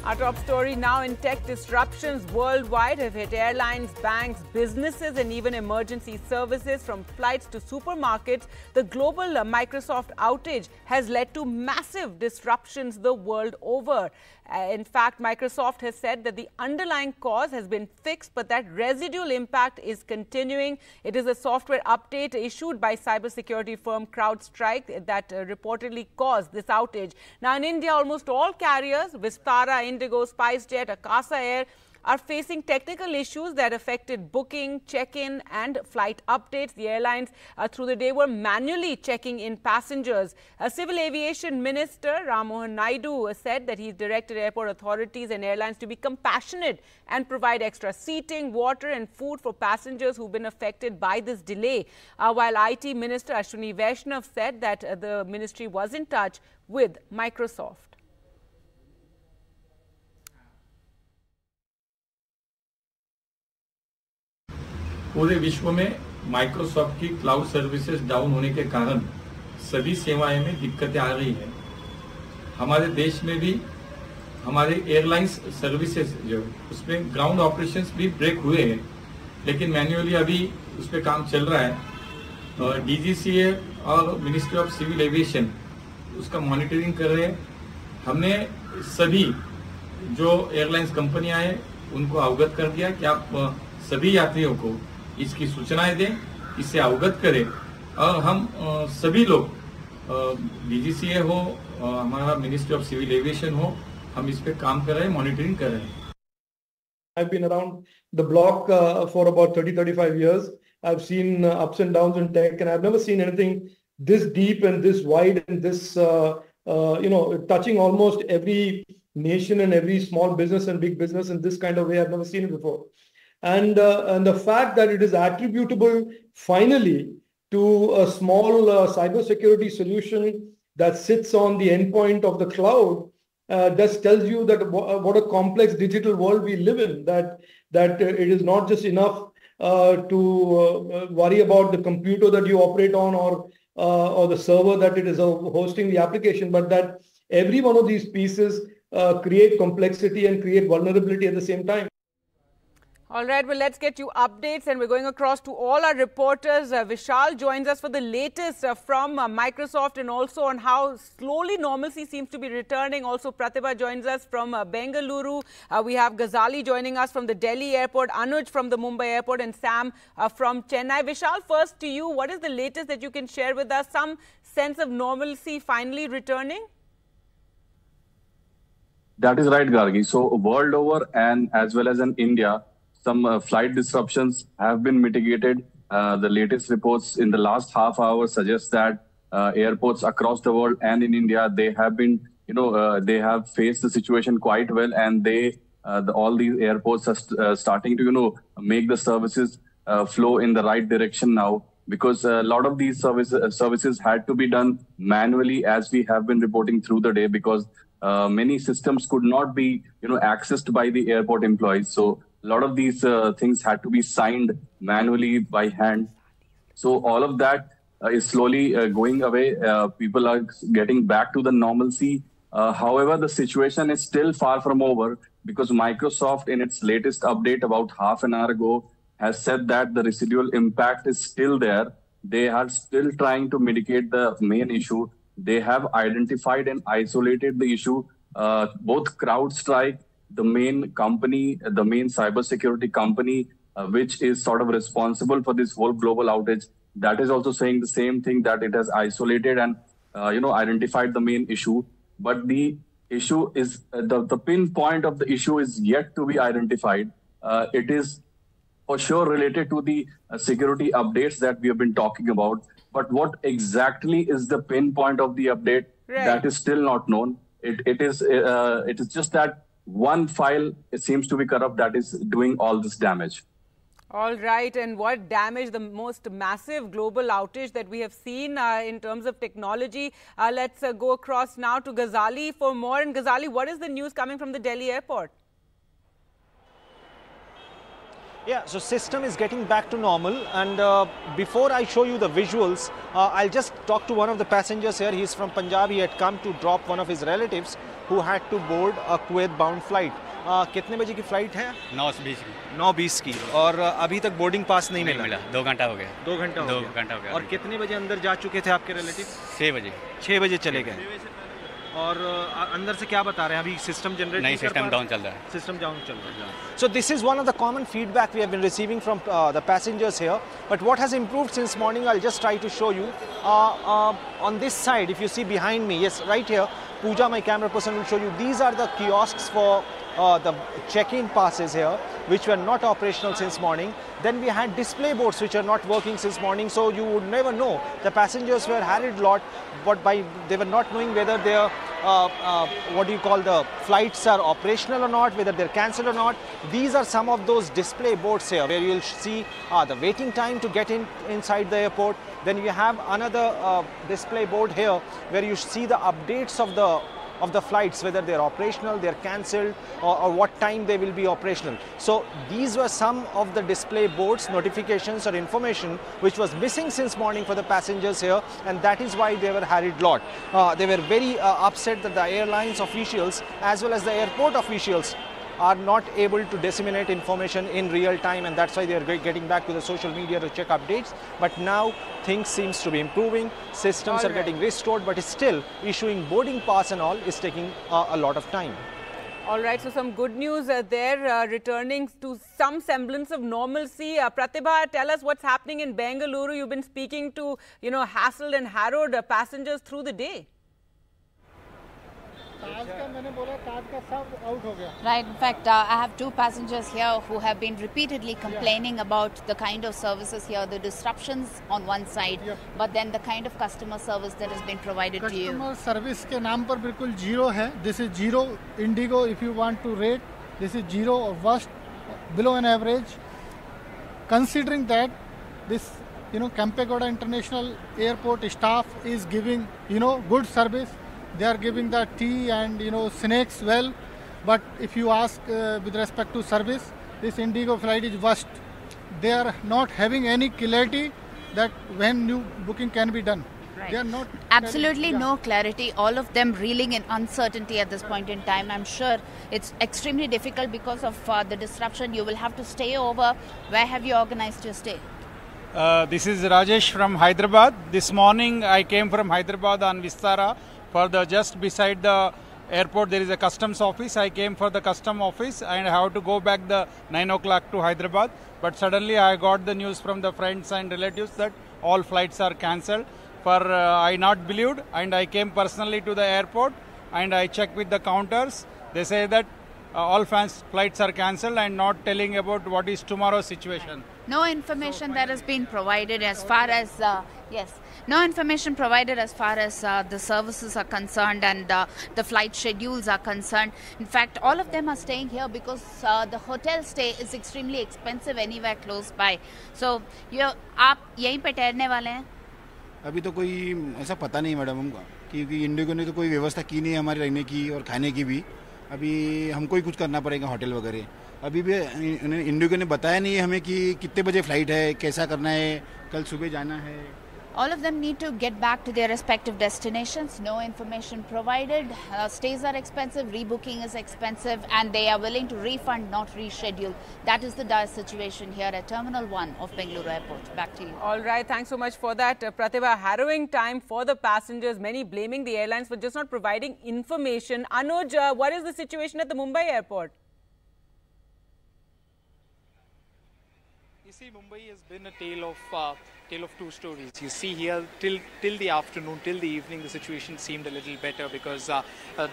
Our top story now: in tech, disruptions worldwide have hit airlines, banks, businesses and even emergency services. From flights to supermarkets, the global Microsoft outage has led to massive disruptions the world over. In fact, Microsoft has said that the underlying cause has been fixed, but that residual impact is continuing. It is a software update issued by cybersecurity firm CrowdStrike that reportedly caused this outage. Now, in India, almost all carriers, Vistara, Indigo, SpiceJet, Akasa Air, are facing technical issues that affected booking, check-in and flight updates. The airlines through the day were manually checking in passengers. Civil Aviation Minister Ram Mohan Naidu said that he's directed airport authorities and airlines to be compassionate and provide extra seating, water and food for passengers who've been affected by this delay. While IT Minister Ashwini Vaishnav said that the ministry was in touch with Microsoft. पूरे विश्व में Microsoft की cloud services down होने के कारण सभी सेवाएं में दिक्कतें आ रही हैं। हमारे देश में भी हमारे एयरलाइंस सर्विसेज जो उसमें ग्राउंड ऑपरेशंस भी ब्रेक हुए हैं, लेकिन मैन्युअली अभी उस पर काम चल रहा है। डीजीसीए और मिनिस्ट्री ऑफ सिविल एविएशन उसका मॉनिटरिंग कर रहे हैं। हमने सभी जो एयरलाइंस कंपनियां हैं उनको अवगत कर दिया कि आप सभी यात्रियों को इसकी सूचनाएं दें, इससे अवगत करें और हम सभी लोग डीजीसीए हो, हमारा मिनिस्ट्री ऑफ सिविल एविएशन हो, हम इस पे काम कर रहे हैं, मॉनिटरिंग कर रहे हैं। I've been around the block for about 30-35 years. I've seen ups and downs in tech, and I've never seen anything this deep and this wide and this touching almost every nation and every small business and big business in this kind of way. I've never seen it before. And the fact that it is attributable finally to a small cybersecurity solution that sits on the endpoint of the cloud just tells you that what a complex digital world we live in, that it is not just enough to worry about the computer that you operate on or the server that it is hosting the application, but that every one of these pieces create complexity and create vulnerability at the same time. All right, well, let's get you updates, and we're going across to all our reporters. Vishal joins us for the latest from Microsoft and also on how slowly normalcy seems to be returning. Also, Pratibha joins us from Bengaluru. We have Ghazali joining us from the Delhi airport, Anuj from the Mumbai airport, and Sam from Chennai. Vishal, first to you, what is the latest that you can share with us? Some sense of normalcy finally returning? That is right, Gargi. So, world over and as well as in India, some flight disruptions have been mitigated. The latest reports in the last half hour suggest that airports across the world and in India, they have been, they have faced the situation quite well, and all these airports are starting to, make the services flow in the right direction now, because a lot of these services had to be done manually, as we have been reporting through the day, because many systems could not be, accessed by the airport employees. So a lot of these things had to be signed manually by hand. So all of that is slowly going away. People are getting back to the normalcy. However, the situation is still far from over, because Microsoft in its latest update about half an hour ago has said that the residual impact is still there. They are still trying to mitigate the main issue. They have identified and isolated the issue. Both CrowdStrike, the main company, the main cybersecurity company, which is sort of responsible for this whole global outage, that is also saying the same thing, that it has isolated and, identified the main issue. But the issue is, the pinpoint of the issue is yet to be identified. It is for sure related to the security updates that we have been talking about. But what exactly is the pinpoint of the update, that is still not known. It is just that one file, it seems to be corrupt, that is doing all this damage. All right, and what damage, the most massive global outage that we have seen in terms of technology. Let's go across now to Ghazali for more. And Ghazali, what is the news coming from the Delhi airport? Yeah, so system is getting back to normal, and before I show you the visuals, I'll just talk to one of the passengers here. He's from Punjab. He had come to drop one of his relatives. who had to board a Kuwait-bound flight. कितने बजे की flight है? 9:20 की. 9:20 की. और अभी तक boarding pass नहीं मिला. 2 घंटा हो गया. 2 घंटा हो गया. और कितने बजे अंदर जा चुके थे आपके रिलेटिव? 6 बजे. 6 बजे चले गए. और अंदर से क्या बता रहे हैं? अभी सिस्टम जनरेट नहीं, सिस्टम डाउन चल रहा है. System down चल रहा है. So this is one of the common feedback we have been receiving from the passengers here. But what has improved since morning, I'll just try to show you. On this side, if you see behind me, yes, right here, Pooja, my camera person, will show you. These are the kiosks for the check-in passes here, which were not operational since morning. Then we had display boards which are not working since morning, so you would never know. The passengers were harried lot, but they were not knowing whether their the flights are operational or not, whether they're cancelled or not. These are some of those display boards here where you'll see the waiting time to get inside the airport. Then you have another display board here where you see the updates of the flights, whether they're operational, they're cancelled, or what time they will be operational. So these were some of the display boards, notifications or information which was missing since morning for the passengers here, and that is why they were harried lot. They were very upset that the airlines officials as well as the airport officials are not able to disseminate information in real time, and that's why they are getting back to the social media to check updates. But now things seems to be improving, systems are getting restored, but still issuing boarding pass and all is taking a lot of time. All right, so some good news there, returning to some semblance of normalcy. Pratibha, tell us what's happening in Bengaluru. You've been speaking to, hassled and harrowed passengers through the day. Right, in fact, I have 2 passengers here who have been repeatedly complaining about the kind of services here, the disruptions on one side, but then the kind of customer service that has been provided to you. Customer service के नाम पर बिल्कुल zero है. This is zero. Indigo, if you want to rate, this is zero or worst, below an average. Considering that this, Kempegowda International Airport staff is giving, good service. They are giving the tea and snacks well, but if you ask with respect to service, this Indigo flight is worst. They are not having any clarity that when new booking can be done. Right. They are not absolutely no clarity. All of them reeling in uncertainty at this point in time. I'm sure it's extremely difficult because of the disruption. You will have to stay over. Where have you organized your stay? This is Rajesh from Hyderabad. This morning I came from Hyderabad on Vistara. For just beside the airport there is a customs office. I came for the custom office and I have to go back the 9 o'clock to Hyderabad. But suddenly I got the news from the friends and relatives that all flights are cancelled. I not believed, and I came personally to the airport and I checked with the counters. They say that all flights are cancelled and not telling about what is tomorrow's situation. No information that has been provided as far as no information provided as far as the services are concerned and the flight schedules are concerned. In fact, all of them are staying here because the hotel stay is extremely expensive anywhere close by. So आप यहीं पे ठहरने वाले हैं? अभी तो कोई ऐसा पता नहीं मैडम हमको, क्योंकि इंडिगो ने तो कोई व्यवस्था की नहीं है हमारे रहने की और खाने की भी. अभी हमको ही कुछ करना पड़ेगा होटल वगैरह. अभी भी इंडिगो ने बताया नहीं है हमें कि कितने बजे फ्लाइट है, कैसा करना है, कल सुबह जाना है. All of them need to get back to their respective destinations. No information provided. Stays are expensive, rebooking is expensive, and they are willing to refund, not reschedule. That is the dire situation here at Terminal 1 of Bengaluru Airport. Back to you. All right, thanks so much for that. Pratibha, harrowing time for the passengers, many blaming the airlines for just not providing information. Anuj, what is the situation at the Mumbai airport? You see, Mumbai has been a tale of 2 stories. You see here, till the afternoon, till the evening, the situation seemed a little better because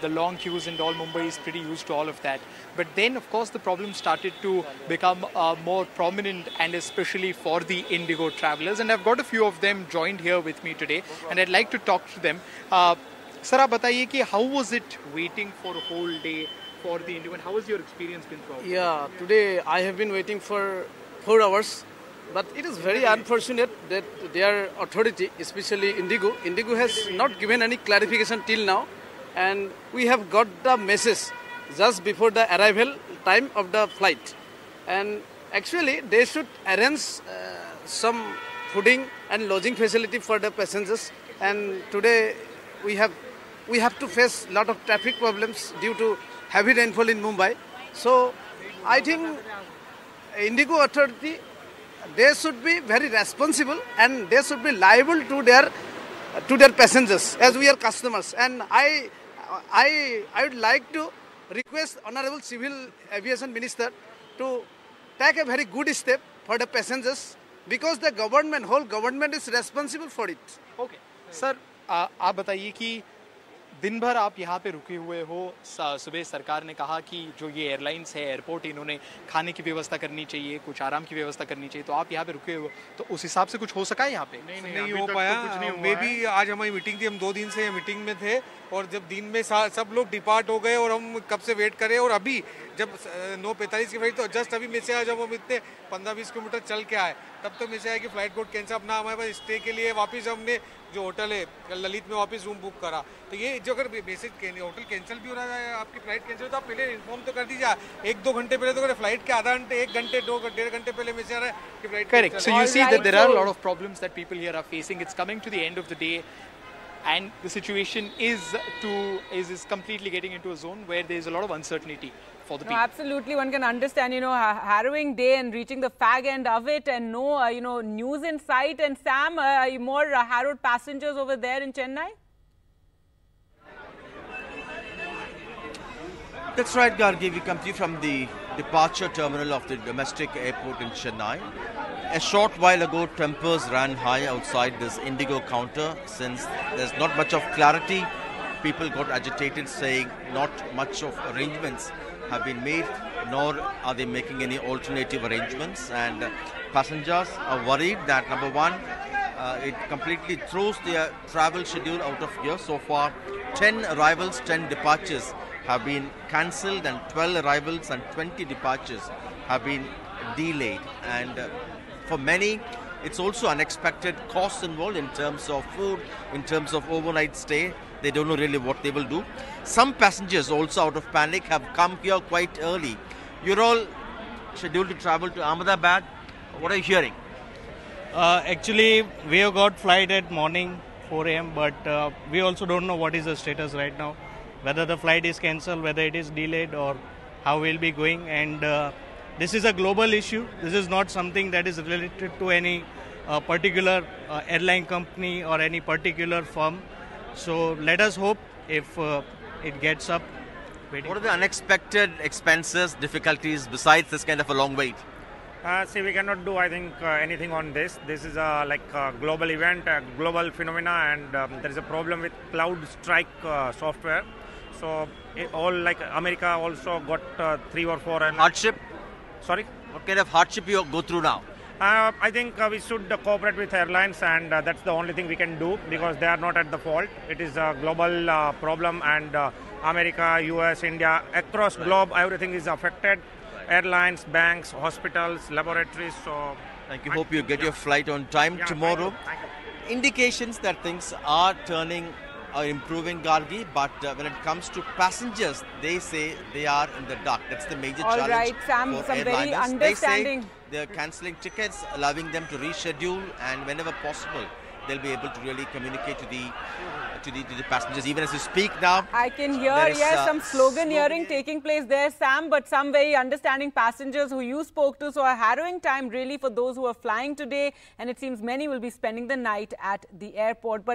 the long queues and all, Mumbai is pretty used to all of that. But then, of course, the problem started to become more prominent, and especially for the Indigo travelers. And I've got a few of them joined here with me today, and I'd like to talk to them. Sir, आप बताइए कि how was it waiting for a whole day for the Indigo, and how has your experience been throughout? Yeah, today I have been waiting for 4 hours. But it is very unfortunate that their authority, especially Indigo has not given any clarification till now. And we have got the message just before the arrival time of the flight. And actually, they should arrange some fooding and lodging facility for the passengers. And today we have we have to face a lot of traffic problems due to heavy rainfall in Mumbai. So I think Indigo Authority, they should be very responsible and they should be liable to their passengers as we are customers. And I would like to request Honorable Civil Aviation Minister to take a very good step for the passengers because the government, whole government is responsible for it. Okay. Sir आप बताइए कि दिन भर आप यहाँ पे रुके हुए हो, सुबह सरकार ने कहा कि जो ये एयरलाइंस है, एयरपोर्ट, इन्होंने खाने की व्यवस्था करनी चाहिए, कुछ आराम की व्यवस्था करनी चाहिए, तो आप यहाँ पे रुके हो तो उस हिसाब से कुछ हो सका है यहाँ पे? नहीं हो पाया। मे भी आज हमारी मीटिंग थी, हम 2 दिन से मीटिंग में थे और जब दिन में सब लोग डिपार्ट हो गए और हम कब से वेट करें और अभी जब 9:45 की फ्लाइट तो जस्ट अभी मैसेज आया, जब हम इतने 15-20 किलोमीटर चल के आए तब तो मैसेज आया कि फ्लाइट कोड कैंसिल। अपना हमारे पास स्टे के लिए वापस हमने जो होटल है ललित में वापस रूम बुक करा। तो ये जो अगर मैसेज होटल कैंसिल भी हो रहा है, आपकी फ्लाइट कैंसिल हो तो आप पहले इन्फॉर्म तो कर दीजिए 1-2 घंटे पहले। तो अगर फ्लाइट के आधा घंटे 1 घंटे 2-1.5 घंटे पहले मैसेज आ रहा है कि flight correct. So you see that there are a lot of problems that people here are facing. It's coming to the end of the day and the situation is completely getting into a zone where there is a lot of uncertainty for the people. Absolutely, one can understand, you know, harrowing day and reaching the fag end of it, and no, you know, news in sight. And Sam, more harrowed passengers over there in Chennai? That's right, Gargi. We come to you from the departure terminal of the domestic airport in Chennai. A short while ago, tempers ran high outside this Indigo counter. Since there's not much of clarity, people got agitated, saying not much of arrangements have been made, nor are they making any alternative arrangements. And passengers are worried that, number one, it completely throws their travel schedule out of gear. So far, 10 arrivals, 10 departures have been cancelled, and 12 arrivals and 20 departures have been delayed. And for many, it's also unexpected costs involved in terms of food, in terms of overnight stay. They don't know really what they will do. Some passengers also, out of panic, have come here quite early. You're all scheduled to travel to Ahmedabad. What are you hearing? Actually, we have got flight at morning 4 a.m. but we also don't know what is the status right now. Whether the flight is cancelled, whether it is delayed, or how we'll be going. And this is a global issue. This is not something that is related to any particular airline company or any particular firm. So let us hope if it gets up. What are the unexpected expenses, difficulties besides this kind of a long wait? See, we cannot do, I think, anything on this. This is like a global event, a global phenomena, and there is a problem with CloudStrike software. So all like America also got 3 or 4 hardship. Sorry, what kind of hardship you go through now? I think we should cooperate with airlines, and that's the only thing we can do because they are not at the fault. It is a global problem, and America, US, India, across globe, everything is affected. Airlines, banks, hospitals, laboratories. So thank you. Hope you get your flight on time tomorrow. Thank you. Indications that things are improving, Gargi, but when it comes to passengers, they say they are in the dark. That's the major challenge. All right, Sam, for some airliners. very understanding. They say they're cancelling tickets, allowing them to reschedule, and whenever possible, they'll be able to really communicate to the passengers. Even as you speak now, I can hear, yes, some slogan hearing taking place there, Sam, but some very understanding passengers who you spoke to. So a harrowing time really for those who are flying today, and it seems many will be spending the night at the airport. But